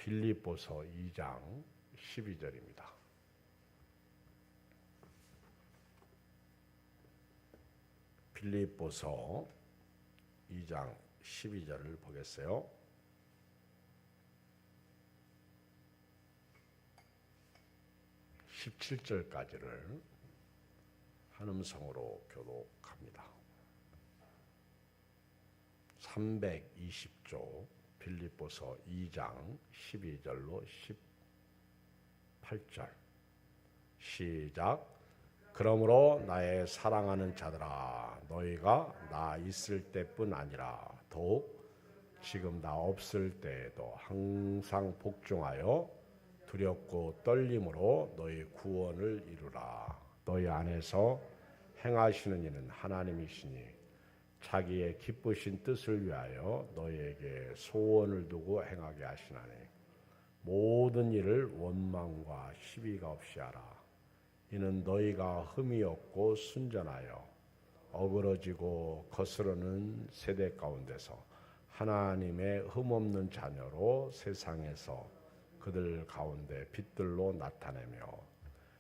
빌립보서 2장 12절입니다. 빌립보서 2장 12절을 보겠어요. 17절까지를 한음성으로 교독합니다. 320조 빌립보서 2장 12절로 18절 시작. 그러므로 나의 사랑하는 자들아, 너희가 나 있을 때뿐 아니라 더욱 지금 나 없을 때에도 항상 복종하여 두렵고 떨림으로 너희 구원을 이루라. 너희 안에서 행하시는 이는 하나님이시니 자기의 기쁘신 뜻을 위하여 너희에게 소원을 두고 행하게 하시나니 모든 일을 원망과 시비가 없이 하라. 이는 너희가 흠이 없고 순전하여 어그러지고 거스르는 세대 가운데서 하나님의 흠없는 자녀로 세상에서 그들 가운데 빛들로 나타내며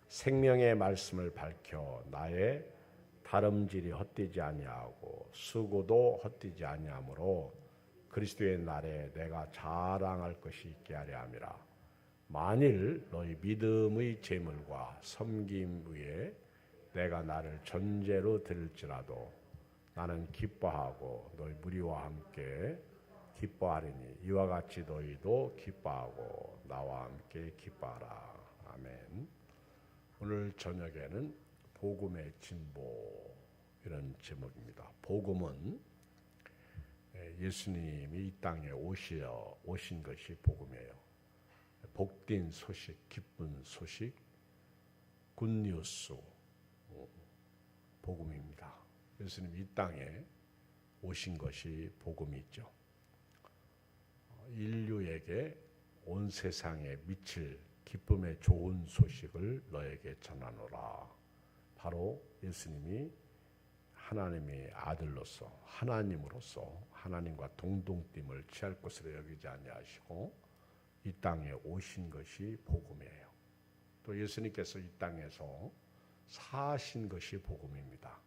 생명의 말씀을 밝혀 나의 다름질이 헛되지 아니하고 수고도 헛되지 아니하므로 그리스도의 날에 내가 자랑할 것이 있게 하려 함이라. 만일 너희 믿음의 재물과 섬김 위에 내가 나를 전제로 드릴지라도 나는 기뻐하고 너희 무리와 함께 기뻐하리니 이와 같이 너희도 기뻐하고 나와 함께 기뻐하라. 아멘. 오늘 저녁에는 복음의 진보 이런 제목입니다. 복음은 예수님이 이 땅에 오신 것이 복음이에요. 복된 소식, 기쁜 소식, 굿뉴스, 복음입니다. 예수님 이 땅에 오신 것이 복음이죠. 인류에게 온 세상에 미칠 기쁨의 좋은 소식을 너에게 전하노라. 바로 예수님이 하나님의 아들로서 하나님으로서 하나님과 동등됨을 취할 것으로 여기지 아니하시고 이 땅에 오신 것이 복음이에요. 또 예수님께서 이 땅에서 사신 것이 복음입니다.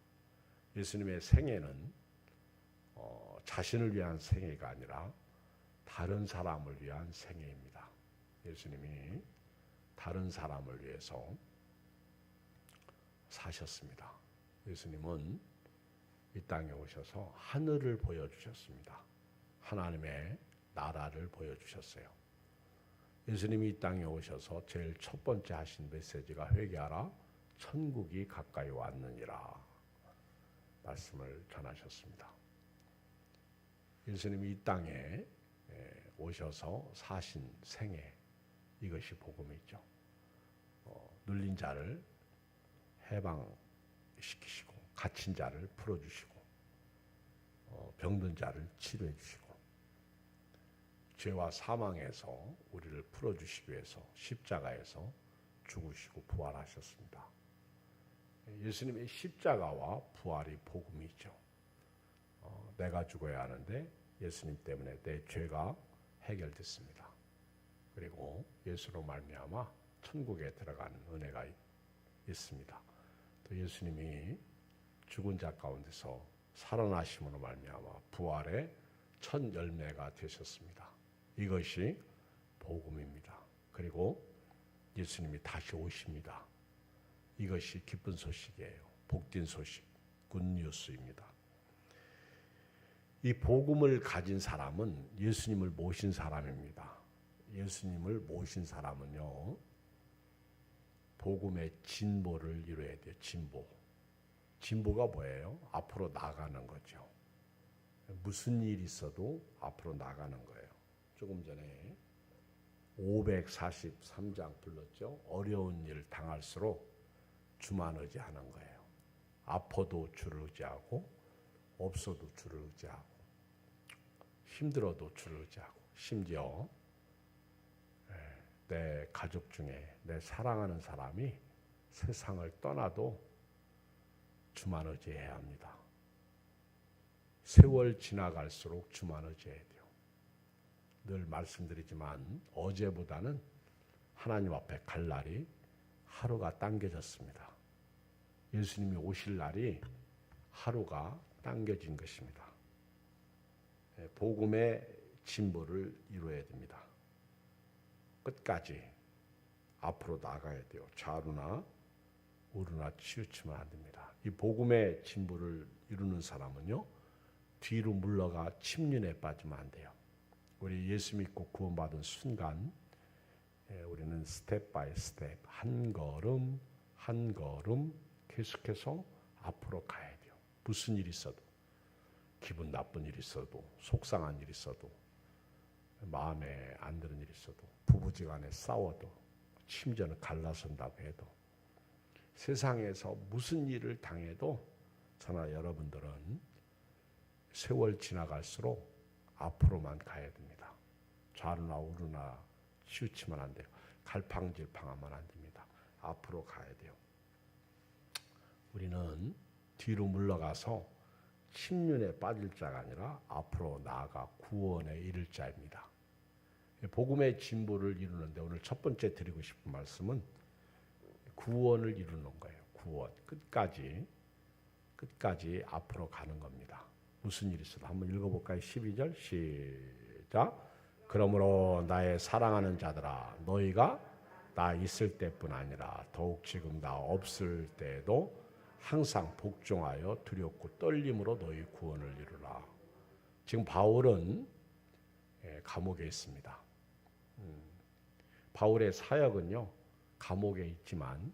예수님의 생애는 자신을 위한 생애가 아니라 다른 사람을 위한 생애입니다. 예수님이 다른 사람을 위해서 사셨습니다. 예수님은 이 땅에 오셔서 하늘을 보여주셨습니다. 하나님의 나라를 보여주셨어요. 예수님이 이 땅에 오셔서 제일 첫 번째 하신 메시지가 회개하라, 천국이 가까이 왔느니라 말씀을 전하셨습니다. 예수님이 이 땅에 오셔서 사신 생애, 이것이 복음이죠. 눌린 자를 해방시키시고 갇힌 자를 풀어주시고 병든 자를 치료해 주시고 죄와 사망에서 우리를 풀어주시기 위해서 십자가에서 죽으시고 부활하셨습니다. 예수님의 십자가와 부활이 복음이죠. 내가 죽어야 하는데 예수님 때문에 내 죄가 해결됐습니다. 그리고 예수로 말미암아 천국에 들어가는 은혜가 있습니다. 또 예수님이 죽은 자 가운데서 살아나심으로 말미암아 부활의 첫 열매가 되셨습니다. 이것이 복음입니다. 그리고 예수님이 다시 오십니다. 이것이 기쁜 소식이에요. 복된 소식, 굿뉴스입니다. 이 복음을 가진 사람은 예수님을 모신 사람입니다. 예수님을 모신 사람은요, 복음의 진보를 이루어야 돼요. 진보. 진보가 뭐예요? 앞으로 나가는 거죠. 무슨 일이 있어도 앞으로 나가는 거예요. 조금 전에 543장 불렀죠. 어려운 일을 당할수록 주만 의지하는 거예요. 아파도 주를 의지하고 없어도 주를 의지하고 힘들어도 주를 의지하고 심지어 내 가족 중에 내 사랑하는 사람이 세상을 떠나도 주만 의지해야 합니다. 세월 지나갈수록 주만 의지해야 돼요. 늘 말씀드리지만 어제보다는 하나님 앞에 갈 날이 하루가 당겨졌습니다. 예수님이 오실 날이 하루가 당겨진 것입니다. 복음의 진보를 이루어야 됩니다. 끝까지 앞으로 나가야 돼요. 좌루나 우루나 치우치면 안 됩니다. 이 복음의 진보를 이루는 사람은요, 뒤로 물러가 침륜에 빠지면 안 돼요. 우리 예수 믿고 구원받은 순간 우리는 스텝 바이 스텝, 한 걸음 한 걸음 계속해서 앞으로 가야 돼요. 무슨 일이 있어도, 기분 나쁜 일이 있어도, 속상한 일이 있어도, 마음에 안 드는 일이 있어도, 부부지간에 싸워도, 심지어는 갈라선다고 해도, 세상에서 무슨 일을 당해도 저나 여러분들은 세월 지나갈수록 앞으로만 가야 됩니다. 좌루나 우루나 치우치면 안 돼요. 갈팡질팡하면 안 됩니다. 앞으로 가야 돼요. 우리는 뒤로 물러가서 침륜에 빠질 자가 아니라 앞으로 나아가 구원에 이를 자입니다. 복음의 진보를 이루는데 오늘 첫 번째 드리고 싶은 말씀은 구원을 이루는 거예요. 구원. 끝까지 앞으로 가는 겁니다. 무슨 일이 있어도 한번 읽어볼까요? 12절 시작. 그러므로 나의 사랑하는 자들아, 너희가 나 있을 때뿐 아니라 더욱 지금 나 없을 때에도 항상 복종하여 두렵고 떨림으로 너희 구원을 이루라. 지금 바울은 감옥에 있습니다. 바울의 사역은요, 감옥에 있지만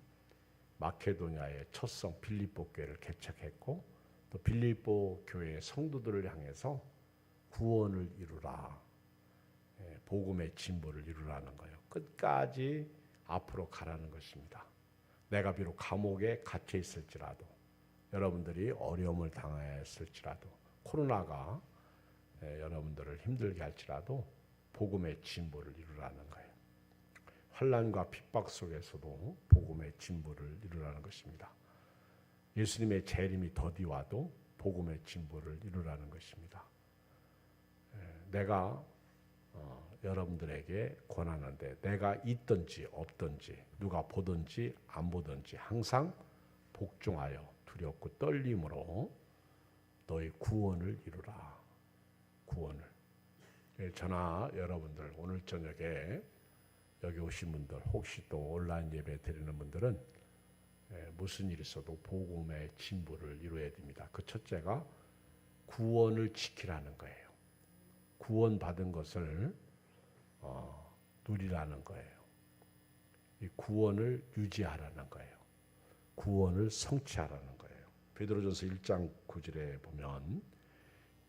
마케도니아의 첫성 빌립보 교회를 개척했고, 또 빌립보 교회의 성도들을 향해서 구원을 이루라, 복음의 진보를 이루라는 거예요. 끝까지 앞으로 가라는 것입니다. 내가 비록 감옥에 갇혀 있을지라도, 여러분들이 어려움을 당했을지라도, 코로나가 여러분들을 힘들게 할지라도 복음의 진보를 이루라는 거예요. 환난과 핍박 속에서도 복음의 진보를 이루라는 것입니다. 예수님의 재림이 더디 와도 복음의 진보를 이루라는 것입니다. 내가 여러분들에게 권하는데, 내가 있든지 없든지, 누가 보든지 안 보든지 항상 복종하여 두렵고 떨림으로 너희 구원을 이루라. 구원을. 저나 여러분들 오늘 저녁에 여기 오신 분들, 혹시 또 온라인 예배 드리는 분들은 무슨 일이 있어도 복음의 진보를 이루어야 됩니다. 그 첫째가 구원을 지키라는 거예요. 구원받은 것을 누리라는 거예요. 이 구원을 유지하라는 거예요. 구원을 성취하라는 거예요. 베드로전서 1장 9절에 보면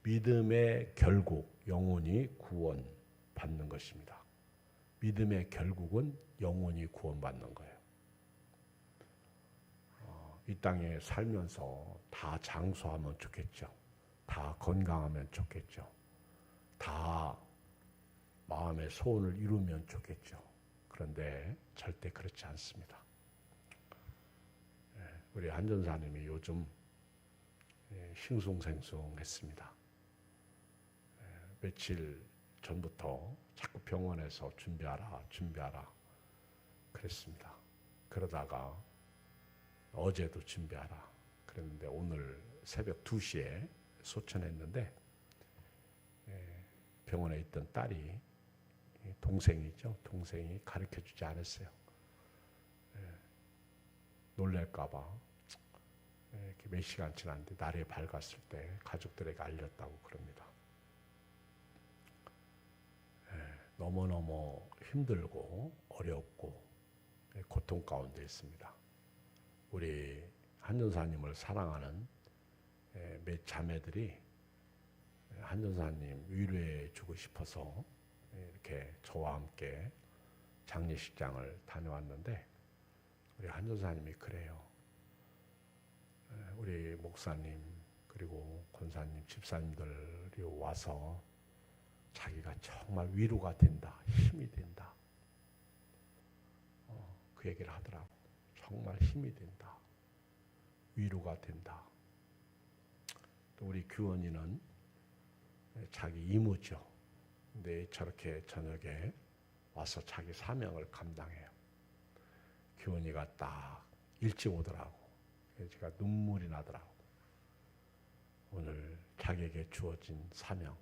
믿음의 결국 영혼이 구원받는 것입니다. 믿음의 결국은 영혼이 구원받는 거예요. 이 땅에 살면서 다 장수하면 좋겠죠. 다 건강하면 좋겠죠. 다 마음의 소원을 이루면 좋겠죠. 그런데 절대 그렇지 않습니다. 우리 한전사님이 요즘 싱숭생숭했습니다. 며칠 전부터 자꾸 병원에서 준비하라 그랬습니다. 그러다가 어제도 준비하라 그랬는데 오늘 새벽 2시에 소천했는데, 병원에 있던 딸이, 동생이죠. 동생이 가르쳐주지 않았어요. 놀랄까봐 이렇게 몇 시간 지났는데 날이 밝았을 때 가족들에게 알렸다고 그럽니다. 너무너무 힘들고 어렵고 고통 가운데 있습니다. 우리 한전사님을 사랑하는 몇 자매들이 한전사님 위로해 주고 싶어서 이렇게 저와 함께 장례식장을 다녀왔는데, 우리 한전사님이 그래요. 우리 목사님 그리고 권사님, 집사님들이 와서 자기가 정말 위로가 된다, 힘이 된다, 그 얘기를 하더라고. 정말 힘이 된다, 위로가 된다. 또 우리 규원이는 자기 이모죠. 근데 저렇게 저녁에 와서 자기 사명을 감당해요. 규원이가 딱 일찍 오더라고. 제가 눈물이 나더라고. 오늘 자기에게 주어진 사명,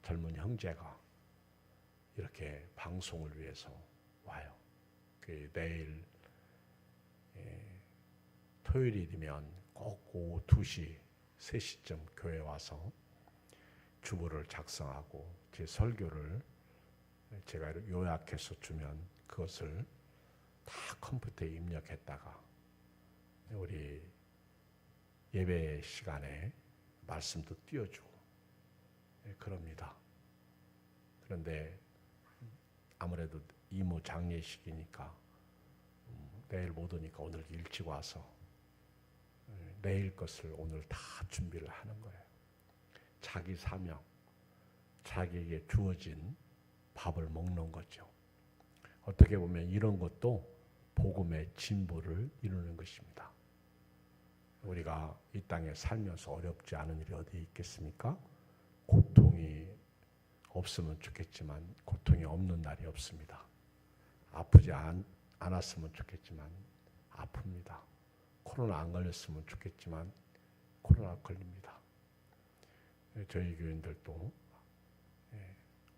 젊은 형제가 이렇게 방송을 위해서 와요. 내일 토요일이면 꼭 오후 2시, 3시쯤 교회 와서 주보를 작성하고 제 설교를 제가 요약해서 주면 그것을 다 컴퓨터에 입력했다가 우리 예배 시간에 말씀도 띄워주고 그럽니다. 그런데 아무래도 이모 장례식이니까 내일 못 오니까 오늘 일찍 와서 내일 것을 오늘 다 준비를 하는 거예요. 자기 사명, 자기에게 주어진 밥을 먹는 거죠. 어떻게 보면 이런 것도 복음의 진보를 이루는 것입니다. 우리가 이 땅에 살면서 어렵지 않은 일이 어디 있겠습니까? 고통이 없으면 좋겠지만 고통이 없는 날이 없습니다. 아프지 않았으면 좋겠지만 아픕니다. 코로나 안 걸렸으면 좋겠지만 코로나 걸립니다. 저희 교인들도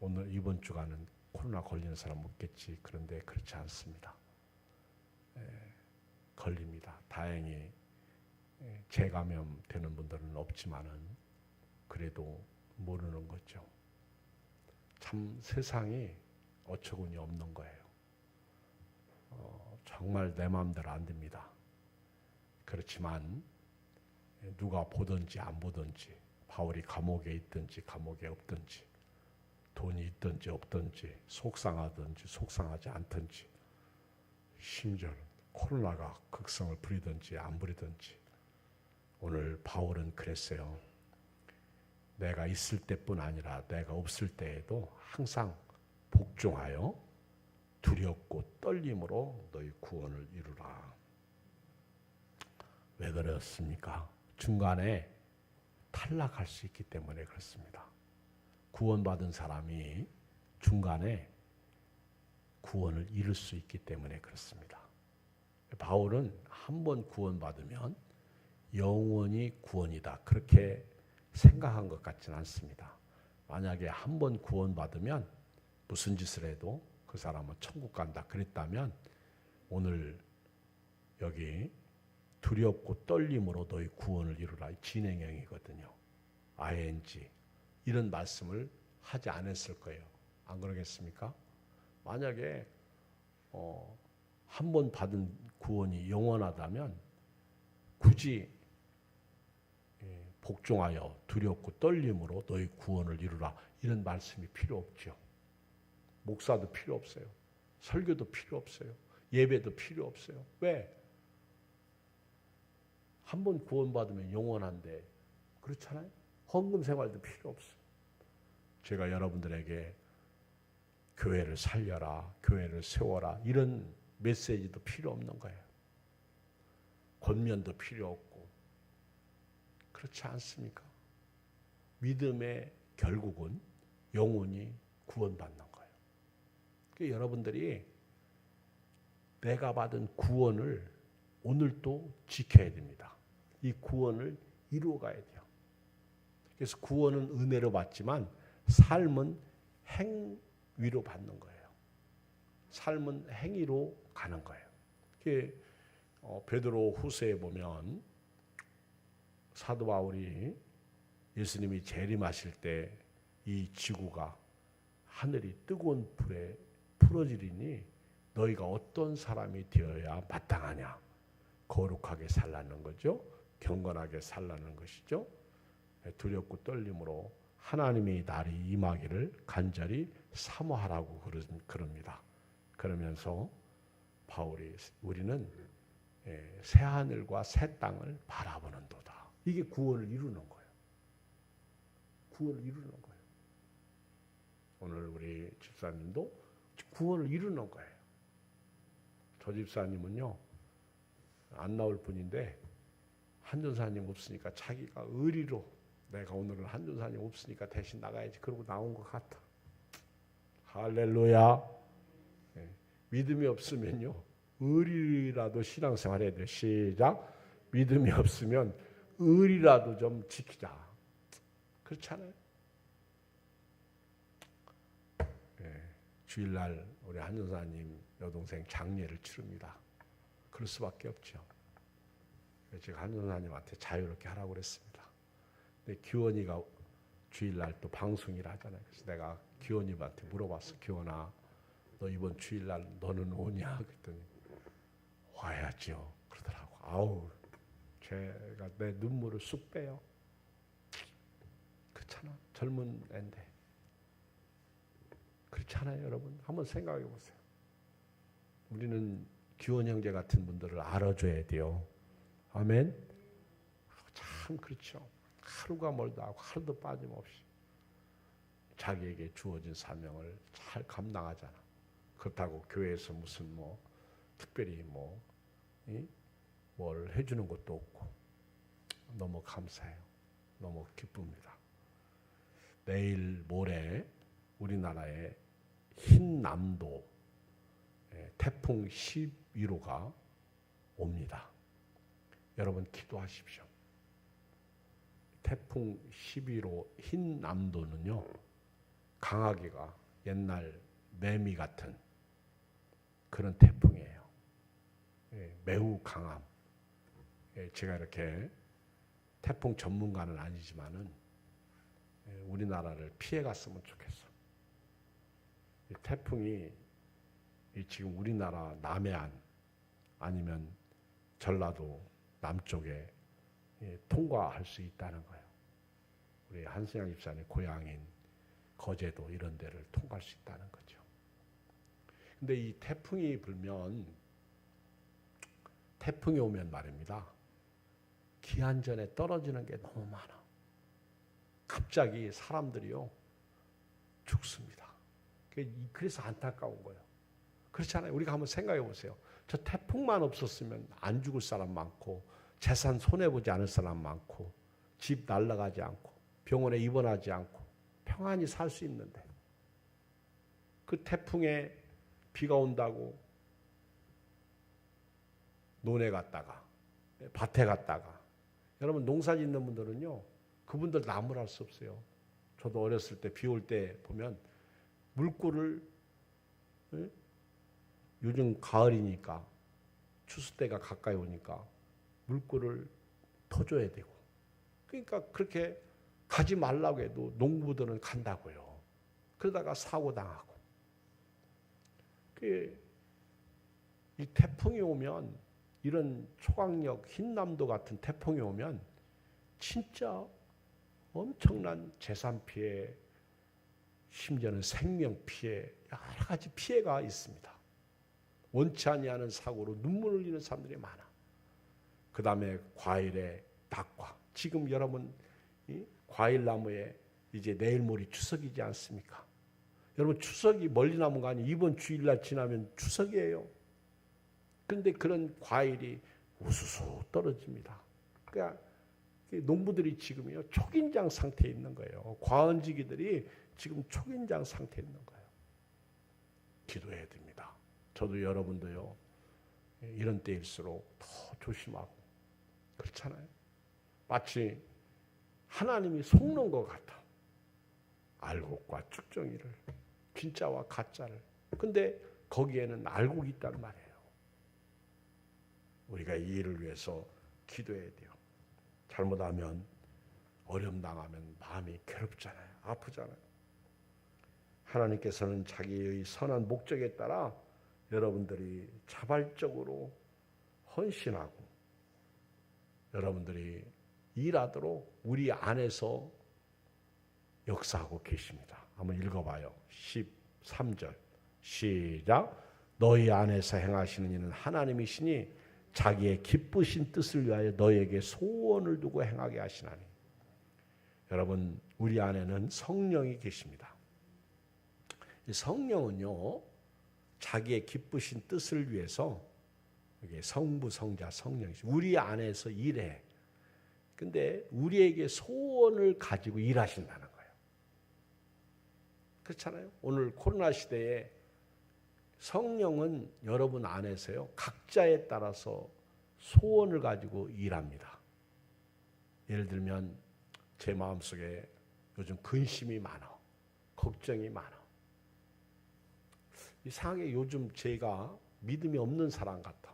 오늘 이번 주간은 코로나 걸리는 사람 없겠지. 그런데 그렇지 않습니다. 걸립니다. 다행히 재감염 되는 분들은 없지만은 그래도 모르는 거죠. 참 세상이 어처구니 없는 거예요. 정말 내 마음대로 안 됩니다. 그렇지만 누가 보든지 안 보든지 바울이 감옥에 있든지 감옥에 없든지 돈이 있든지 없든지 속상하든지 속상하지 않든지 심지어는 코로나가 극성을 부리든지 안 부리든지 오늘 바울은 그랬어요. 내가 있을 때뿐 아니라 내가 없을 때에도 항상 복종하여 두렵고 떨림으로 너희 구원을 이루라. 왜 그렇습니까? 중간에 탈락할 수 있기 때문에 그렇습니다. 구원받은 사람이 중간에 구원을 잃을 수 있기 때문에 그렇습니다. 바울은 한 번 구원받으면 영원히 구원이다. 그렇게 생각한 것 같지는 않습니다. 만약에 한 번 구원받으면 무슨 짓을 해도 그 사람은 천국 간다 그랬다면 오늘 여기 두렵고 떨림으로 너희 구원을 이루라. 진행형이거든요. ing. 이런 말씀을 하지 않았을 거예요. 안 그러겠습니까? 만약에 한 번 받은 구원이 영원하다면 굳이 복종하여 두렵고 떨림으로 너희 구원을 이루라. 이런 말씀이 필요 없죠. 목사도 필요 없어요. 설교도 필요 없어요. 예배도 필요 없어요. 왜? 한 번 구원받으면 영원한데 그렇잖아요. 헌금 생활도 필요 없어요. 제가 여러분들에게 교회를 살려라, 교회를 세워라 이런 메시지도 필요 없는 거예요. 권면도 필요 없고 그렇지 않습니까? 믿음의 결국은 영혼이 구원받는 거예요. 그러니까 여러분들이 내가 받은 구원을 오늘도 지켜야 됩니다. 이 구원을 이루어가야 돼요. 그래서 구원은 은혜로 받지만 삶은 행위로 받는 거예요. 삶은 행위로 가는 거예요. 베드로 후서에 보면 사도 바울이 예수님이 재림하실 때 이 지구가 하늘이 뜨거운 불에 풀어지리니 너희가 어떤 사람이 되어야 마땅하냐. 거룩하게 살라는 거죠. 경건하게 살라는 것이죠. 두렵고 떨림으로 하나님의 날이 임하기를 간절히 사모하라고 그럽니다. 그러면서 바울이 우리는 새 하늘과 새 땅을 바라보는도다. 이게 구원을 이루는 거예요. 구원을 이루는 거예요. 오늘 우리 집사님도 구원을 이루는 거예요. 저 집사님은요. 안 나올 뿐인데 한전사님 없으니까 자기가 의리로 내가 오늘은 한전사님 없으니까 대신 나가야지 그러고 나온 것 같아. 할렐루야. 예. 믿음이 없으면요, 의리라도 신앙생활 해야 돼요. 시작. 믿음이 없으면 의리라도 좀 지키자. 그렇잖아요. 예. 주일날 우리 한 전사님 여동생 장례를 치릅니다. 그럴 수밖에 없죠. 제가 한 전사님한테 자유롭게 하라고 그랬습니다. 근데 기원이가 주일날 또 방송일 하잖아요. 그래서 내가 기원이한테 물어봤어. 기원아, 너 이번 주일날 너는 오냐? 그랬더니 와야죠. 그러더라고. 아우, 제가 내 눈물을 쑥 빼요. 그렇잖아. 젊은 애인데. 그렇잖아요, 여러분. 한번 생각해 보세요. 우리는 기원 형제 같은 분들을 알아줘야 돼요. 아멘. 참 그렇죠. 하루가 멀다 하고 하루도 빠짐없이 자기에게 주어진 사명을 잘 감당하잖아. 그렇다고 교회에서 무슨 뭐 특별히 뭘 해주는 것도 없고 너무 감사해요. 너무 기쁩니다. 내일 모레 우리나라에 흰남도 태풍 11호가 옵니다. 여러분 기도하십시오. 태풍 11호 흰남도는요, 강하기가 옛날 매미 같은 그런 태풍이에요. 매우 강함. 제가 이렇게 태풍 전문가는 아니지만은 우리나라를 피해 갔으면 좋겠어. 이 태풍이 지금 우리나라 남해안 아니면 전라도 남쪽에 통과할 수 있다는 거예요. 우리 한승양 집사님 고향인 거제도 이런 데를 통과할 수 있다는 거죠. 근데 이 태풍이 오면 말입니다. 기한 전에 떨어지는 게 너무 많아. 갑자기 사람들이요, 죽습니다. 그래서 안타까운 거예요. 그렇잖아요. 우리가 한번 생각해 보세요. 저 태풍만 없었으면 안 죽을 사람 많고, 재산 손해보지 않을 사람 많고, 집 날아가지 않고, 병원에 입원하지 않고, 평안히 살 수 있는데, 그 태풍에 비가 온다고 논에 갔다가, 밭에 갔다가, 여러분 농사 짓는 분들은요, 그분들 나무랄 수 없어요. 저도 어렸을 때 비 올 때 보면 물꼬를, 요즘 가을이니까 추수 때가 가까이 오니까 물꼬를 터줘야 되고, 그러니까 그렇게 가지 말라고 해도 농부들은 간다고요. 그러다가 사고 당하고. 이 태풍이 오면, 이런 초강력 흰남도 같은 태풍이 오면 진짜 엄청난 재산 피해, 심지어는 생명 피해, 여러 가지 피해가 있습니다. 원치 아니하는 사고로 눈물 흘리는 사람들이 많아. 그 다음에 과일의 낙과. 지금 여러분 과일나무에 이제 내일 모레 추석이지 않습니까? 여러분 추석이 멀리 남은 거 아니에요. 이번 주일날 지나면 추석이에요. 그런데 그런 과일이 우수수 떨어집니다. 그러니까 농부들이 지금요 초긴장 상태에 있는 거예요. 과언지기들이 지금 초긴장 상태에 있는 거예요. 기도해야 됩니다. 저도 여러분도요, 이런 때일수록 더 조심하고, 그렇잖아요. 마치 하나님이 속는 것 같아. 알곡과 측정이를, 진짜와 가짜를. 근데 거기에는 알곡이 있단 말이에요. 우리가 이 일을 위해서 기도해야 돼요. 잘못하면, 어려움 당하면 마음이 괴롭잖아요. 아프잖아요. 하나님께서는 자기의 선한 목적에 따라 여러분들이 자발적으로 헌신하고 여러분들이 일하도록 우리 안에서 역사하고 계십니다. 한번 읽어봐요. 13절 시작. 너희 안에서 행하시는 이는 하나님이시니 자기의 기쁘신 뜻을 위하여 너희에게 소원을 두고 행하게 하시나니. 여러분, 우리 안에는 성령이 계십니다. 이 성령은요, 자기의 기쁘신 뜻을 위해서, 이게 성부, 성자, 성령이시 우리 안에서 일해. 근데 우리에게 소원을 가지고 일하신다는 거예요. 그렇잖아요. 오늘 코로나 시대에 성령은 여러분 안에서요, 각자에 따라서 소원을 가지고 일합니다. 예를 들면 제 마음속에 요즘 근심이 많아, 걱정이 많아. 이상하게 요즘 제가 믿음이 없는 사람 같아.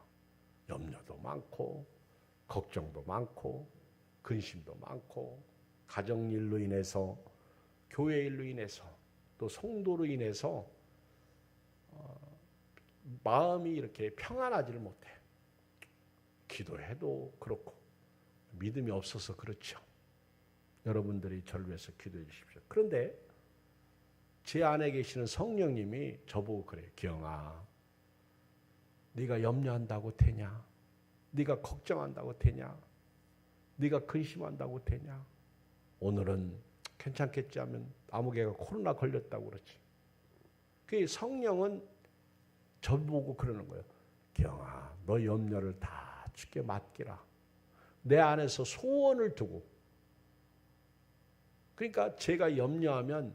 염려도 많고 걱정도 많고 근심도 많고 가정일로 인해서 교회 일로 인해서 또 성도로 인해서 마음이 이렇게 평안하지를 못해. 기도해도 그렇고 믿음이 없어서 그렇죠. 여러분들이 저를 위해서 기도해 주십시오. 그런데 제 안에 계시는 성령님이 저보고 그래요. 기영아, 네가 염려한다고 되냐? 네가 걱정한다고 되냐? 네가 근심한다고 되냐? 오늘은 괜찮겠지 하면 아무개가 코로나 걸렸다고 그러지. 그 성령은 저보고 그러는 거예요. 기영아, 너 염려를 다 주께 맡기라. 내 안에서 소원을 두고. 그러니까 제가 염려하면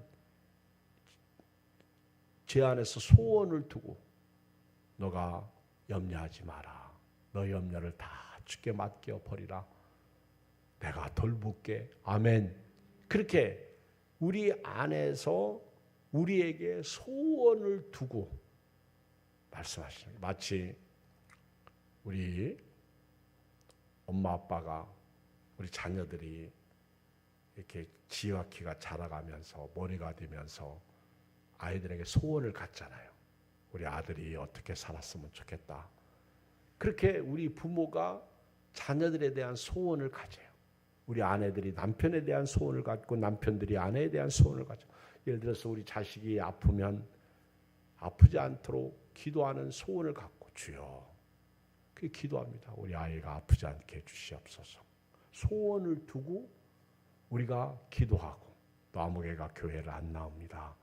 제 안에서 소원을 두고 너가 염려하지 마라. 너 염려를 다 주께 맡겨 버리라. 내가 돌볼게. 아멘. 그렇게 우리 안에서 우리에게 소원을 두고 말씀하시는 거예요. 마치 우리 엄마 아빠가 우리 자녀들이 이렇게 지와 키가 자라가면서 머리가 되면서 아이들에게 소원을 갖잖아요. 우리 아들이 어떻게 살았으면 좋겠다. 그렇게 우리 부모가 자녀들에 대한 소원을 가져요. 우리 아내들이 남편에 대한 소원을 갖고 남편들이 아내에 대한 소원을 가져. 예를 들어서 우리 자식이 아프면 아프지 않도록 기도하는 소원을 갖고 주여. 그 기도합니다. 우리 아이가 아프지 않게 해주시옵소서. 소원을 두고 우리가 기도하고 또 아무개가 교회를 안 나옵니다.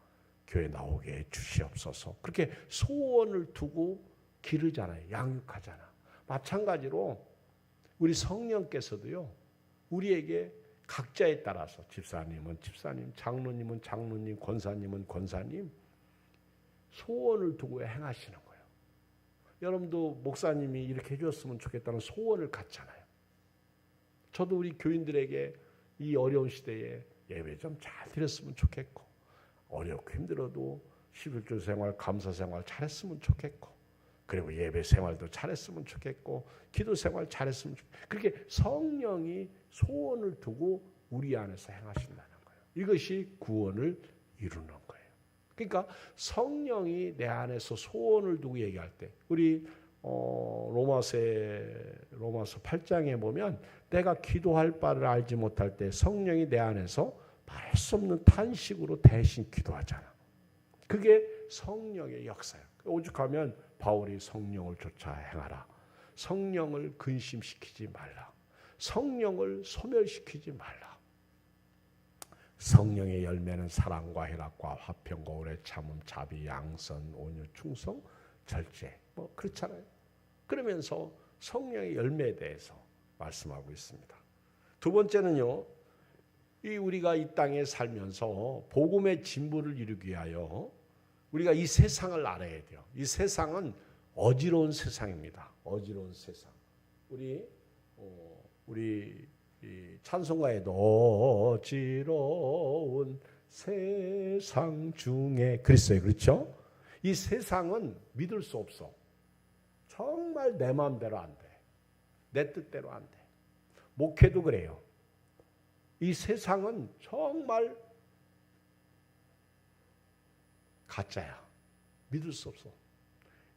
교회 나오게 해주시옵소서. 그렇게 소원을 두고 기르잖아요. 양육하잖아. 마찬가지로 우리 성령께서도요. 우리에게 각자에 따라서 집사님은 집사님, 장로님은 장로님, 권사님은 권사님 소원을 두고 행하시는 거예요. 여러분도 목사님이 이렇게 해줬으면 좋겠다는 소원을 갖잖아요. 저도 우리 교인들에게 이 어려운 시대에 예배 좀 잘 드렸으면 좋겠고 어렵고 힘들어도 11조 생활, 감사 생활 잘했으면 좋겠고 그리고 예배 생활도 잘했으면 좋겠고 기도 생활 잘했으면 좋겠고 그렇게 성령이 소원을 두고 우리 안에서 행하신다는 거예요. 이것이 구원을 이루는 거예요. 그러니까 성령이 내 안에서 소원을 두고 얘기할 때 우리 로마서 8장에 보면 내가 기도할 바를 알지 못할 때 성령이 내 안에서 말할 수 없는 탄식으로 대신 기도하잖아. 그게 성령의 역사예요. 오죽하면 바울이 성령을 쫓아 행하라. 성령을 근심시키지 말라. 성령을 소멸시키지 말라. 성령의 열매는 사랑과 희락과 화평과 오래 참음, 자비, 양선, 온유, 충성, 절제. 뭐 그렇잖아요. 그러면서 성령의 열매에 대해서 말씀하고 있습니다. 두 번째는요. 우리가 이 땅에 살면서 복음의 진보를 이루기 위하여 우리가 이 세상을 알아야 돼요. 이 세상은 어지러운 세상입니다. 어지러운 세상. 우리 찬송가에도 어지러운 세상 중에 그랬어요. 그렇죠? 이 세상은 믿을 수 없어. 정말 내 마음대로 안 돼. 내 뜻대로 안 돼. 목회도 그래요. 이 세상은 정말 가짜야. 믿을 수 없어.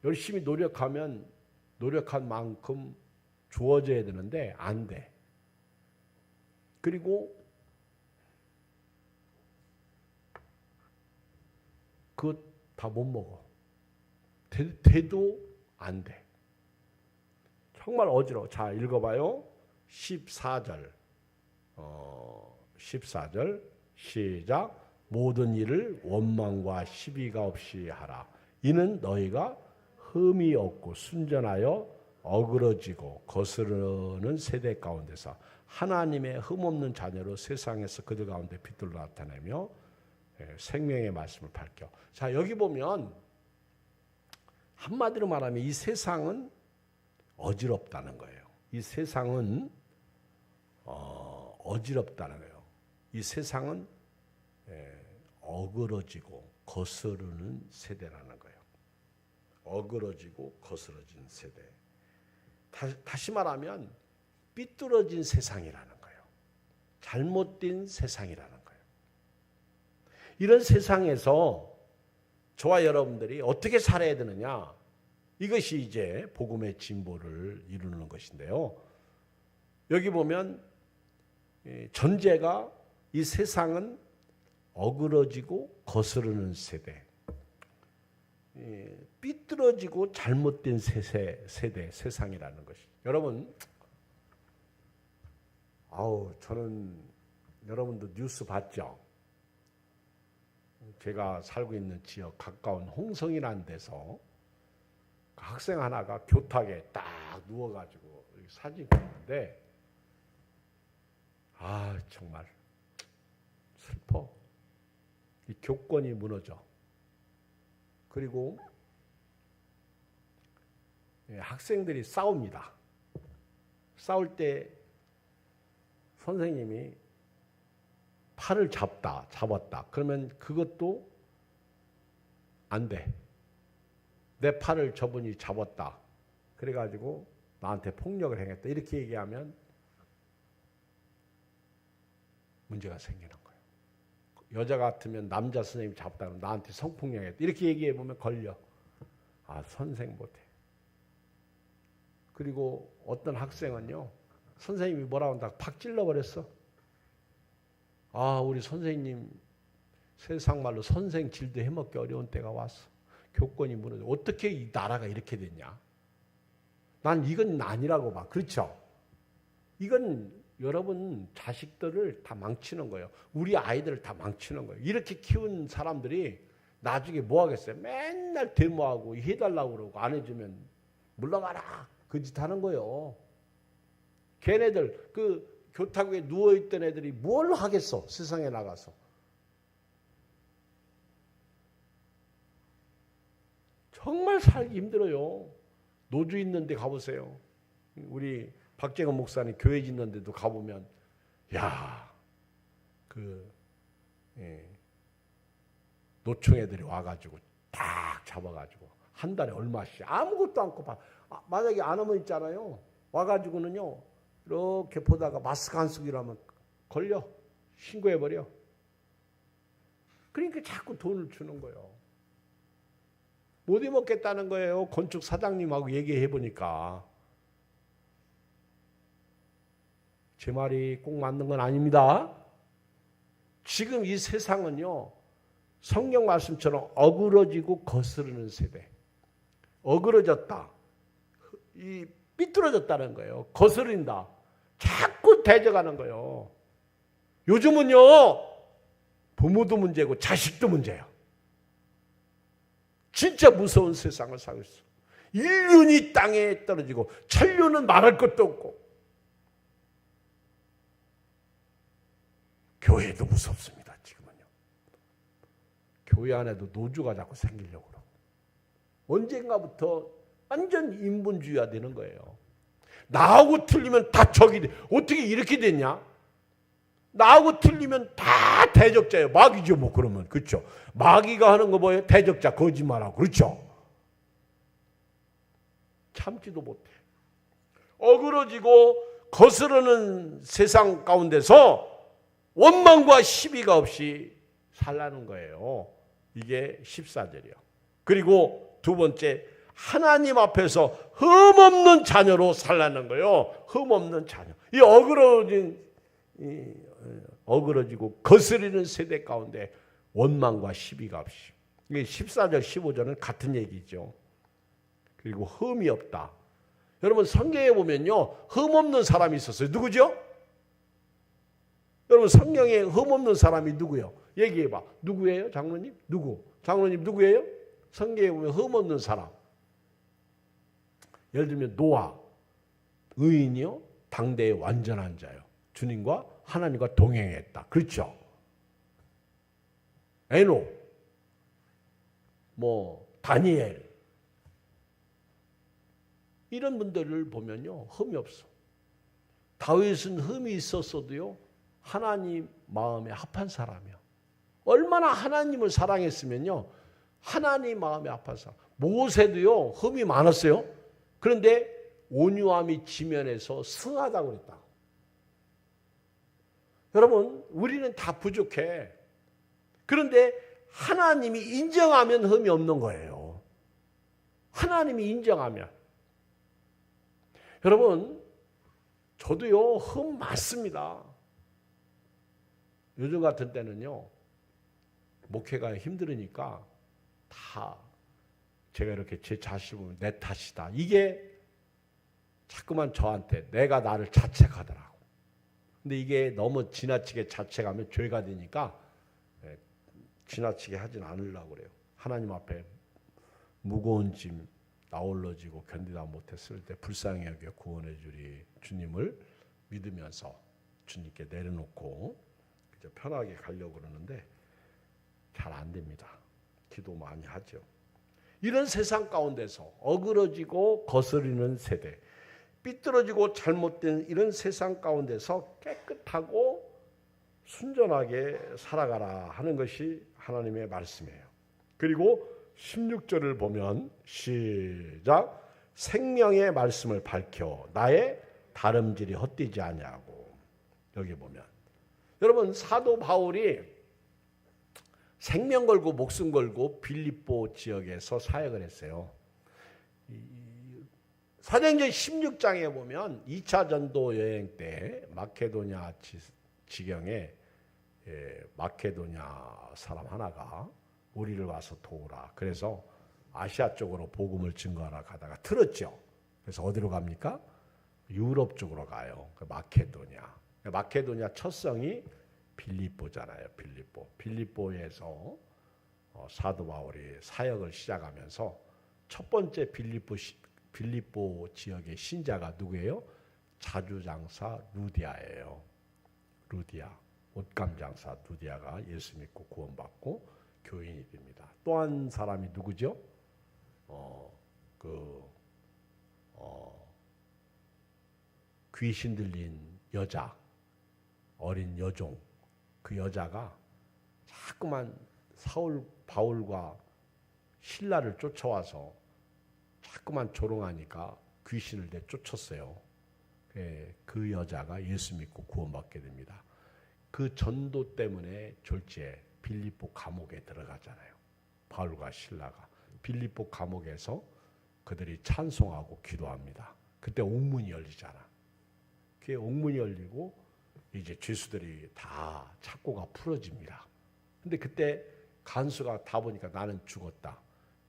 열심히 노력하면 노력한 만큼 주어져야 되는데 안 돼. 그리고 그것 다 못 먹어. 돼도 안 돼. 정말 어지러워. 자, 읽어봐요. 14절. 14절 시작. 모든 일을 원망과 시비가 없이 하라. 이는 너희가 흠이 없고 순전하여 어그러지고 거스르는 세대 가운데서 하나님의 흠없는 자녀로 세상에서 그들 가운데 빛들로 나타내며 생명의 말씀을 밝혀. 자, 여기 보면 한마디로 말하면 이 세상은 어지럽다는 거예요. 이 세상은 어지럽다는 거예요. 이 세상은 어그러지고 거스르는 세대라는 거예요. 어그러지고 거스러진 세대. 다시 말하면 삐뚤어진 세상이라는 거예요. 잘못된 세상이라는 거예요. 이런 세상에서 저와 여러분들이 어떻게 살아야 되느냐? 이것이 이제 복음의 진보를 이루는 것인데요. 여기 보면 전제가 이 세상은 어그러지고 거스르는 세대, 삐뚤어지고 잘못된 세대, 세상이라는 것이. 여러분, 저는 여러분도 뉴스 봤죠? 제가 살고 있는 지역 가까운 홍성이라는 데서 학생 하나가 교탁에 딱 누워가지고 사진 찍는데, 정말 슬퍼. 이 교권이 무너져. 그리고 학생들이 싸웁니다. 싸울 때 선생님이 팔을 잡았다. 그러면 그것도 안 돼. 내 팔을 저분이 잡았다. 그래가지고 나한테 폭력을 행했다. 이렇게 얘기하면 문제가 생기는 거예요. 여자 같으면 남자 선생님이 잡았다 그러면 나한테 성폭력했다. 이렇게 얘기해 보면 걸려. 선생 못해. 그리고 어떤 학생은요. 선생님이 뭐라고 한다 팍 찔러버렸어. 우리 선생님 세상 말로 선생 질도 해먹기 어려운 때가 왔어. 교권이 무너져. 어떻게 이 나라가 이렇게 됐냐? 난 이건 아니라고 봐. 그렇죠? 이건 여러분 자식들을 다 망치는 거예요. 우리 아이들을 다 망치는 거예요. 이렇게 키운 사람들이 나중에 뭐 하겠어요? 맨날 데모하고 해달라고 그러고 안 해주면 물러가라. 그 짓 하는 거예요. 걔네들 그 교탁 위에 누워있던 애들이 뭘 하겠어? 세상에 나가서. 정말 살기 힘들어요. 노주 있는 데 가보세요. 우리 박재건 목사님 교회 짓는 데도 가보면 노총 애들이 와가지고 딱 잡아가지고 한 달에 얼마씩 아무것도 않고 만약에 안 하면 있잖아요. 와가지고는요. 이렇게 보다가 마스크 안 쓰기로 하면 걸려. 신고해버려. 그러니까 자꾸 돈을 주는 거예요. 못 해먹겠다는 거예요. 건축 사장님하고 얘기해 보니까. 제 말이 꼭 맞는 건 아닙니다. 지금 이 세상은요. 성경 말씀처럼 어그러지고 거스르는 세대. 어그러졌다. 이 삐뚤어졌다는 거예요. 거스른다. 자꾸 대적하는 거예요. 요즘은요. 부모도 문제고 자식도 문제예요. 진짜 무서운 세상을 살고 있어. 인륜이 땅에 떨어지고 천류는 말할 것도 없고 교회도 무섭습니다. 지금은요. 교회 안에도 노조가 자꾸 생기려고 그러고 언젠가부터 완전 인본주의가 되는 거예요. 나하고 틀리면 다 적이 돼. 어떻게 이렇게 됐냐? 나하고 틀리면 다 대적자예요. 마귀죠 뭐 그러면. 그렇죠? 마귀가 하는 거 뭐예요? 대적자 거짓말하고. 그렇죠? 참지도 못해. 어그러지고 거스르는 세상 가운데서 원망과 시비가 없이 살라는 거예요. 이게 14절이요. 그리고 두 번째 하나님 앞에서 흠없는 자녀로 살라는 거예요. 흠없는 자녀. 이 어그러지고 거스르는 세대 가운데 원망과 시비가 없이. 이게 14절, 15절은 같은 얘기죠. 그리고 흠이 없다. 여러분 성경에 보면요. 흠없는 사람이 있었어요. 누구죠? 여러분 성경에 흠없는 사람이 누구예요? 얘기해봐. 누구예요? 장로님? 누구? 장로님 누구예요? 성경에 보면 흠없는 사람. 예를 들면 노아. 의인이요. 당대의 완전한 자요. 주님과 하나님과 동행했다. 그렇죠? 에노, 다니엘 이런 분들을 보면요 흠이 없어. 다윗은 흠이 있었어도요 하나님 마음에 합한 사람이요. 얼마나 하나님을 사랑했으면요 하나님 마음에 합한 사람. 모세도요 흠이 많았어요. 그런데 온유함이 지면에서 승하다고 그랬다. 여러분 우리는 다 부족해. 그런데 하나님이 인정하면 흠이 없는 거예요. 하나님이 인정하면. 여러분 저도요 흠 많습니다. 요즘 같은 때는요 목회가 힘들으니까 다 제가 이렇게 제 자신을 보면 내 탓이다. 이게 자꾸만 저한테 내가 나를 자책하더라고. 근데 이게 너무 지나치게 자책하면 죄가 되니까 지나치게 하진 않으려고 그래요. 하나님 앞에 무거운 짐 나홀로지고 견디다 못했을 때 불쌍히 여겨 구원해 주리 주님을 믿으면서 주님께 내려놓고 편하게 가려고 그러는데 잘 안 됩니다. 기도 많이 하죠. 이런 세상 가운데서 어그러지고 거스르는 세대, 삐뚤어지고 잘못된 이런 세상 가운데서 깨끗하고 순전하게 살아가라 하는 것이 하나님의 말씀이에요. 그리고 16절을 보면 시작 생명의 말씀을 밝혀 나의 다름질이 헛되지 아니하고. 여기 보면 여러분 사도 바울이 생명 걸고 목숨 걸고 빌립보 지역에서 사역을 했어요. 사도행전 16장에 보면 2차 전도 여행 때 마케도냐 지경에 마케도냐 사람 하나가 우리를 와서 도우라. 그래서 아시아 쪽으로 복음을 증거하러 가다가 틀었죠. 그래서 어디로 갑니까? 유럽 쪽으로 가요. 마케도냐. 마케도냐 첫 성이 빌립보잖아요. 빌립보에서 사도 바울이 사역을 시작하면서 첫 번째 빌립보 지역의 신자가 누구예요? 자주장사 루디아예요. 루디아, 옷감 장사 루디아가 예수 믿고 구원받고 교인이 됩니다. 또 한 사람이 누구죠? 귀신 들린 여자, 어린 여종, 그 여자가 자꾸만 바울과 신라를 쫓아와서 자꾸만 조롱하니까 귀신을 내쫓았어요. 그 여자가 예수 믿고 구원받게 됩니다. 그 전도 때문에 졸지에 빌립보 감옥에 들어가잖아요. 바울과 신라가 빌립보 감옥에서 그들이 찬송하고 기도합니다. 그때 옥문이 열리잖아. 그 옥문이 열리고 이제 죄수들이 다 착고가 풀어집니다. 근데 그때 간수가 다 보니까 나는 죽었다.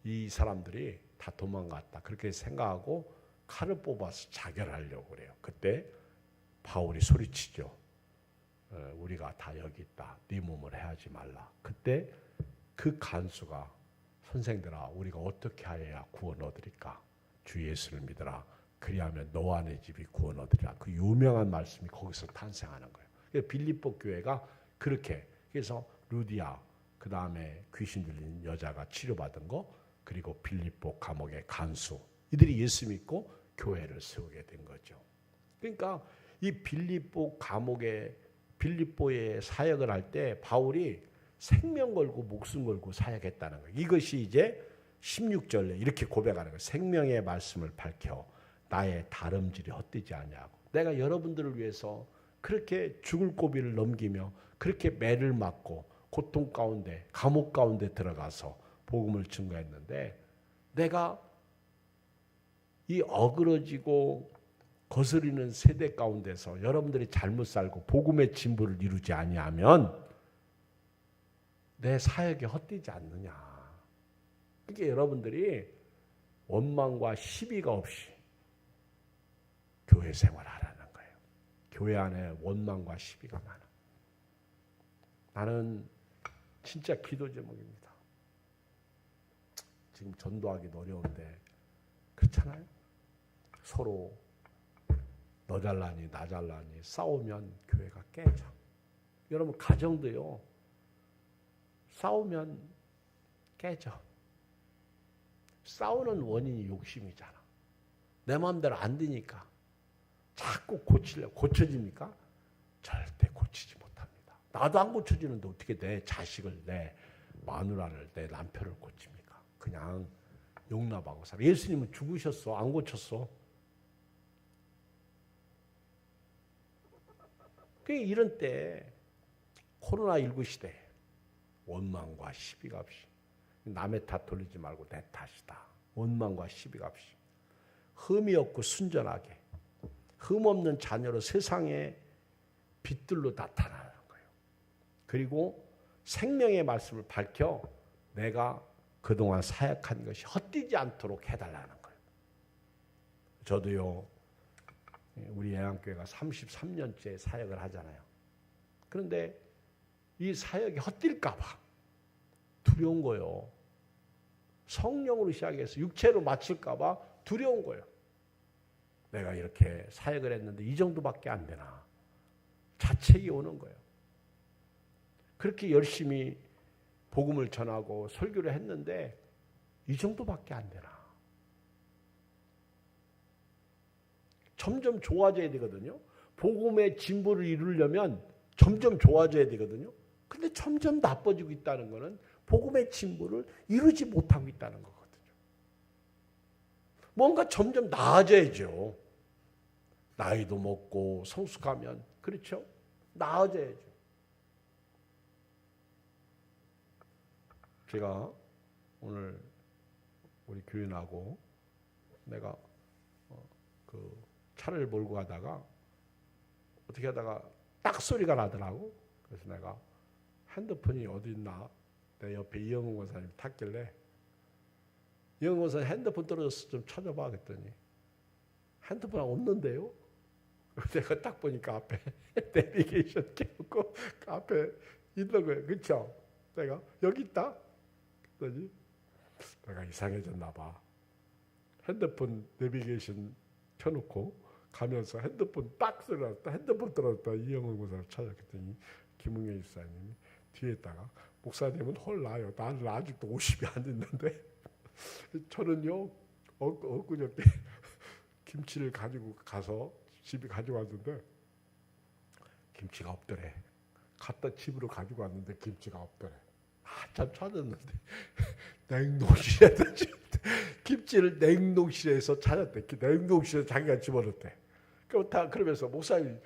이 사람들이 다 도망갔다. 그렇게 생각하고 칼을 뽑아서 자결하려고 그래요. 그때 바울이 소리치죠. 우리가 다 여기 있다. 네 몸을 해하지 말라. 그때 그 간수가 선생들아 우리가 어떻게 하여야 구원 얻으리까? 주 예수를 믿어라. 그리하면 너와 내 집이 구원 얻으리라. 그 유명한 말씀이 거기서 탄생하는 거예요. 빌립보 교회가 그렇게 그래서 루디아 그 다음에 귀신 들린 여자가 치료받은 거 그리고 빌립보 감옥의 간수 이들이 예수 믿고 교회를 세우게 된 거죠. 그러니까 이 빌립보 감옥에 빌립보에 사역을 할 때 바울이 생명 걸고 목숨 걸고 사역했다는 거예요. 이것이 이제 16절에 이렇게 고백하는 거예요. 생명의 말씀을 밝혀 나의 다름질이 헛되지 아니하고. 내가 여러분들을 위해서 그렇게 죽을 고비를 넘기며 그렇게 매를 맞고 고통 가운데 감옥 가운데 들어가서 복음을 증거했는데 내가 이 어그러지고 거스리는 세대 가운데서 여러분들이 잘못 살고 복음의 진보를 이루지 아니하면 내 사역이 헛되지 않느냐. 그게 여러분들이 원망과 시비가 없이 교회 생활하라는 거예요. 교회 안에 원망과 시비가 많아. 나는 진짜 기도 제목입니다. 지금 전도하기도 어려운데 그렇잖아요. 서로 너 잘나니 나 잘나니 싸우면 교회가 깨져. 여러분 가정도요. 싸우면 깨져. 싸우는 원인이 욕심이잖아. 내 마음대로 안 되니까 자꾸 고치려고. 고쳐집니까? 절대 고치지 못합니다. 나도 안 고쳐지는데 어떻게 내 자식을, 내 마누라를, 내 남편을 고칩니까? 그냥 용납하고 살아. 예수님은 죽으셨어. 안 고쳤어. 이런 때 코로나19 시대 원망과 시비가 없이, 남의 탓 돌리지 말고 내 탓이다. 원망과 시비가 없이 흠이 없고 순전하게 흠 없는 자녀로 세상에 빛들로 나타나는 거예요. 그리고 생명의 말씀을 밝혀 내가 그동안 사역한 것이 헛되지 않도록 해달라는 거예요. 저도요, 우리 애양교회가 33년째 사역을 하잖아요. 그런데 이 사역이 헛될까 봐 두려운 거예요. 성령으로 시작해서 육체로 마칠까 봐 두려운 거예요. 내가 이렇게 사역을 했는데 이 정도밖에 안 되나. 자책이 오는 거예요. 그렇게 열심히 복음을 전하고 설교를 했는데 이 정도밖에 안 되나. 점점 좋아져야 되거든요. 복음의 진보를 이루려면 점점 좋아져야 되거든요. 근데 점점 나빠지고 있다는 것은 복음의 진보를 이루지 못하고 있다는 거거든요. 뭔가 점점 나아져야죠. 나이도 먹고 성숙하면, 그렇죠? 나아져야죠. 제가 오늘 우리 교인하고 내가 그 차를 몰고 가다가 어떻게 하다가 딱 소리가 나더라고. 그래서 내가 핸드폰이 어디 있나, 내 옆에 이영훈 권사님 탔길래, 이영훈 권사님 핸드폰 떨어졌어 좀 찾아봐 그랬더니 핸드폰 없는데요? 내가 딱 보니까 앞에 내비게이션 켜놓고 그 앞에 있는 거예요. 그렇죠? 내가 여기 있다. 그랬더니 내가 이상해졌나 봐. 핸드폰 내비게이션 켜놓고 가면서 핸드폰 딱 소리 났다. 핸드폰 떨어졌다. 이영훈 권사를 찾았더니 김웅현 집사님이 뒤에 있다가, 목사님은 홀라요. 나는 아직도 50이 안 됐는데 저는요 엊그저께 김치를 가지고 가서 집에 가지고 왔는데 김치가 없더래. 갖다 집으로 가지고 왔는데 김치가 없더래. 한참 찾았는데 냉동실에 김치를 냉동실에서 찾았대. 냉동실에 자기가 집어넣었대. 그러면서 목사님은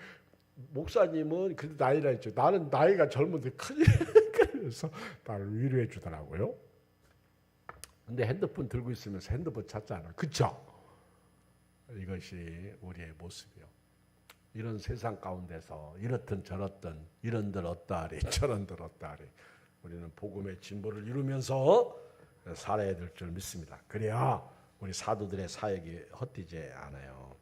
그래도 나이라 했죠. 나는 나이가 젊은데 큰일. 그래서 나를 위로해 주더라고요. 근데 핸드폰 들고 있으면서 핸드폰 찾잖아. 그쵸? 이것이 우리의 모습이요. 이런 세상 가운데서 이렇든 저렇든 이런들 어떠하리 저런들 어떠하리 우리는 복음의 진보를 이루면서 살아야 될 줄 믿습니다. 그래야 우리 사도들의 사역이 헛되지 않아요.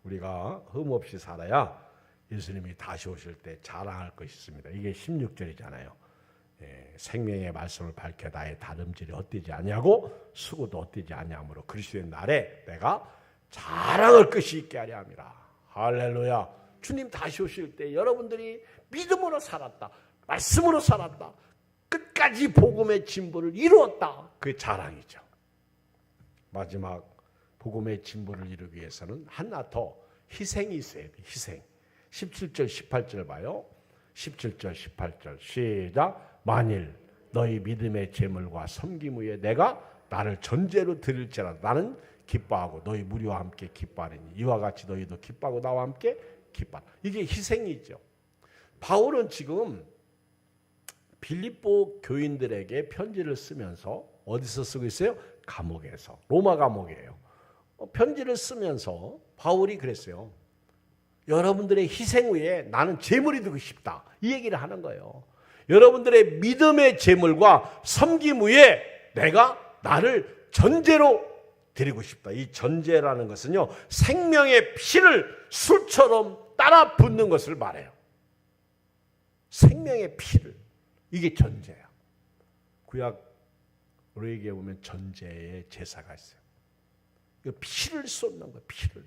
우리가 흠없이 살아야 예수님이 다시 오실 때 자랑할 것이 있습니다. 이게 16절이잖아요. 생명의 말씀을 밝혀 나의 다름질이 헛되지 아니하고 수고도 헛되지 아니하므로 그리스도의 날에 내가 자랑할 것이 있게 하려 함이라. 할렐루야. 주님 다시 오실 때 여러분들이 믿음으로 살았다, 말씀으로 살았다, 끝까지 복음의 진보를 이루었다, 그게 자랑이죠. 마지막 복음의 진보를 이루기 위해서는 하나 더 희생이 있어야 돼. 희생. 17절 18절 봐요. 17절 18절 시작. 만일 너희 믿음의 제물과 섬김 후에 내가 나를 전제로 드릴지라도 나는 기뻐하고 너희 무리와 함께 기뻐하리니 이와 같이 너희도 기뻐하고 나와 함께 기뻐하라. 이게 희생이죠. 바울은 지금 빌립보 교인들에게 편지를 쓰면서 어디서 쓰고 있어요? 감옥에서. 로마 감옥이에요. 편지를 쓰면서 바울이 그랬어요. 여러분들의 희생 후에 나는 제물이 되고 싶다. 이 얘기를 하는 거예요. 여러분들의 믿음의 제물과 섬김 후에 내가 나를 전제로 드리고 싶다. 이 전제라는 것은요, 생명의 피를 술처럼 따라 붓는 것을 말해요. 생명의 피를. 이게 전제야. 구약 레위기에 보면 전제의 제사가 있어요. 피를 쏟는 거예요. 피를.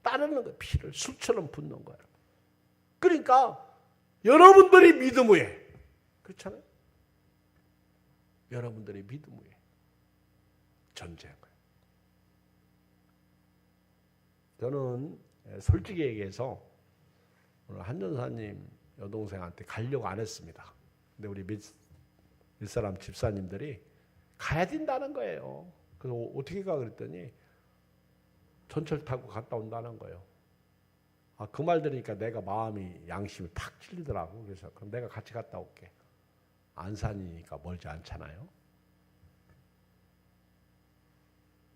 따르는 거예요. 피를 술처럼 붓는 거예요. 그러니까 여러분들이 믿음 후에, 그렇잖아요. 여러분들의 믿음 위에 전제한 거예요. 저는 솔직히 얘기해서 오늘 한전사님 여동생한테 가려고 안 했습니다. 근데 우리 밀사람 집사님들이 가야 된다는 거예요. 그래서 어떻게 가 그랬더니 전철 타고 갔다 온다는 거예요. 그 말 들으니까 내가 마음이 양심이 팍 찔리더라고. 그래서 그럼 내가 같이 갔다 올게. 안산이니까 멀지 않잖아요.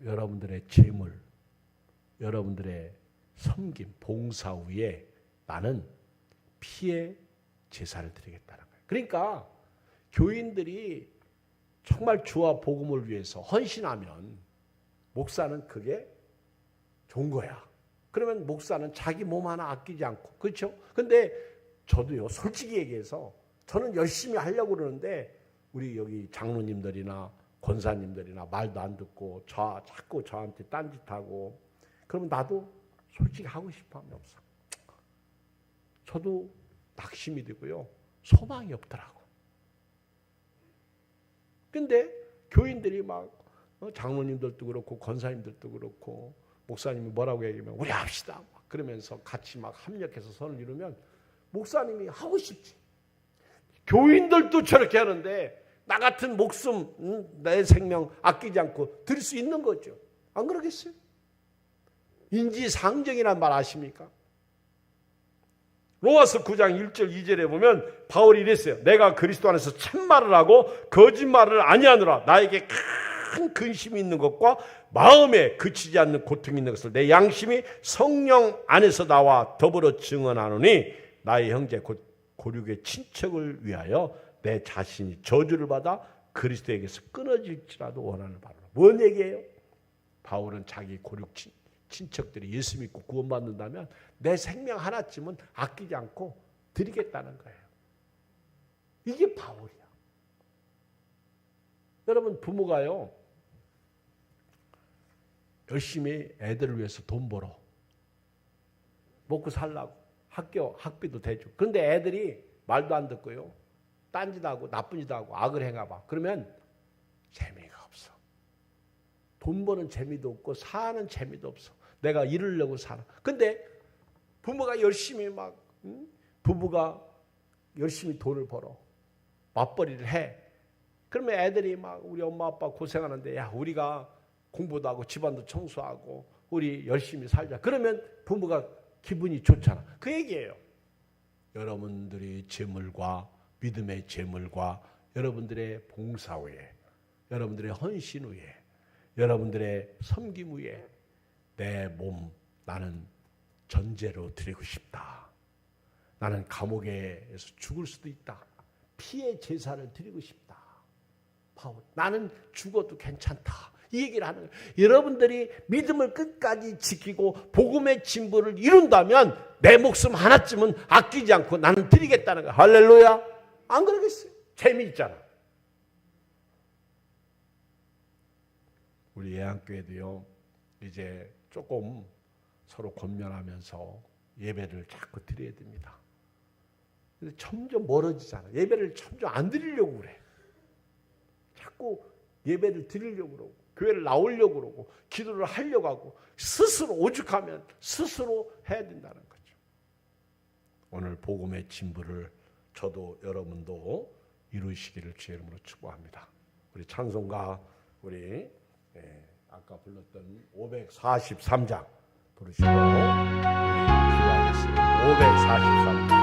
여러분들의 재물, 여러분들의 섬김, 봉사 위에 나는 피의 제사를 드리겠다는 거예요. 그러니까 교인들이 정말 주와 복음을 위해서 헌신하면 목사는 그게 좋은 거야. 그러면 목사는 자기 몸 하나 아끼지 않고, 그렇죠? 근데 저도요, 솔직히 얘기해서 저는 열심히 하려고 그러는데 우리 여기 장로님들이나 권사님들이나 말도 안 듣고 자꾸 저한테 딴짓하고, 그러면 나도 솔직히 하고 싶어 하면 없어. 저도 낙심이 되고요, 소망이 없더라고. 근데 교인들이 막 장로님들도 그렇고 권사님들도 그렇고 목사님이 뭐라고 얘기하면 우리 합시다 막 그러면서 같이 막 합력해서 선을 이루면 목사님이 하고 싶지. 교인들도 저렇게 하는데 나 같은 목숨, 내 생명 아끼지 않고 드릴 수 있는 거죠. 안 그러겠어요? 인지상정이란 말 아십니까? 로마서 9장 1절 2절에 보면 바울이 이랬어요. 내가 그리스도 안에서 참말을 하고 거짓말을 아니하노라. 나에게 큰 근심이 있는 것과 마음에 그치지 않는 고통이 있는 것을 내 양심이 성령 안에서 나와 더불어 증언하노니 나의 형제 곧 고륙의 친척을 위하여 내 자신이 저주를 받아 그리스도에게서 끊어질지라도 원하는 바로. 뭔 얘기예요? 바울은 자기 고륙 친척들이 예수 믿고 구원받는다면 내 생명 하나쯤은 아끼지 않고 드리겠다는 거예요. 이게 바울이야. 여러분, 부모가요 열심히 애들을 위해서 돈 벌어 먹고 살라고 학비도 대주고, 그런데 애들이 말도 안 듣고요 딴짓하고 나쁜 짓하고 악을 행해봐. 그러면 재미가 없어. 돈 버는 재미도 없고 사는 재미도 없어. 내가 이루려고 살아. 근데 부모가 열심히 부부가 열심히 돈을 벌어 맞벌이를 해. 그러면 애들이 막 우리 엄마 아빠 고생하는데 야 우리가 공부도 하고 집안도 청소하고 우리 열심히 살자. 그러면 부모가 기분이 좋잖아. 그 얘기예요. 여러분들이 재물과 믿음의 재물과 여러분들의 봉사 위에, 여러분들의 헌신 위에, 여러분들의 섬김 위에 내 몸 나는 전제로 드리고 싶다. 나는 감옥에서 죽을 수도 있다. 피의 제사를 드리고 싶다. 바울, 나는 죽어도 괜찮다. 이 얘기를 하는 거예요. 여러분들이 믿음을 끝까지 지키고 복음의 진보를 이룬다면 내 목숨 하나쯤은 아끼지 않고 나는 드리겠다는 거예요. 할렐루야. 안 그러겠어요? 재미있잖아. 우리 예안교회도요 이제 조금 서로 권면하면서 예배를 자꾸 드려야 됩니다. 근데 점점 멀어지잖아. 예배를 점점 안 드리려고 그래. 자꾸 예배를 드리려고 그러고 교회를 나오려고 그러고 기도를 하려고 하고 스스로 오죽하면 스스로 해야 된다는 거죠. 오늘 복음의 진부를 저도 여러분도 이루시기를 주의 이름으로 축복합니다. 우리 찬송가 우리 아까 불렀던 543장 부르시고 우리 기도하겠습니다. 543장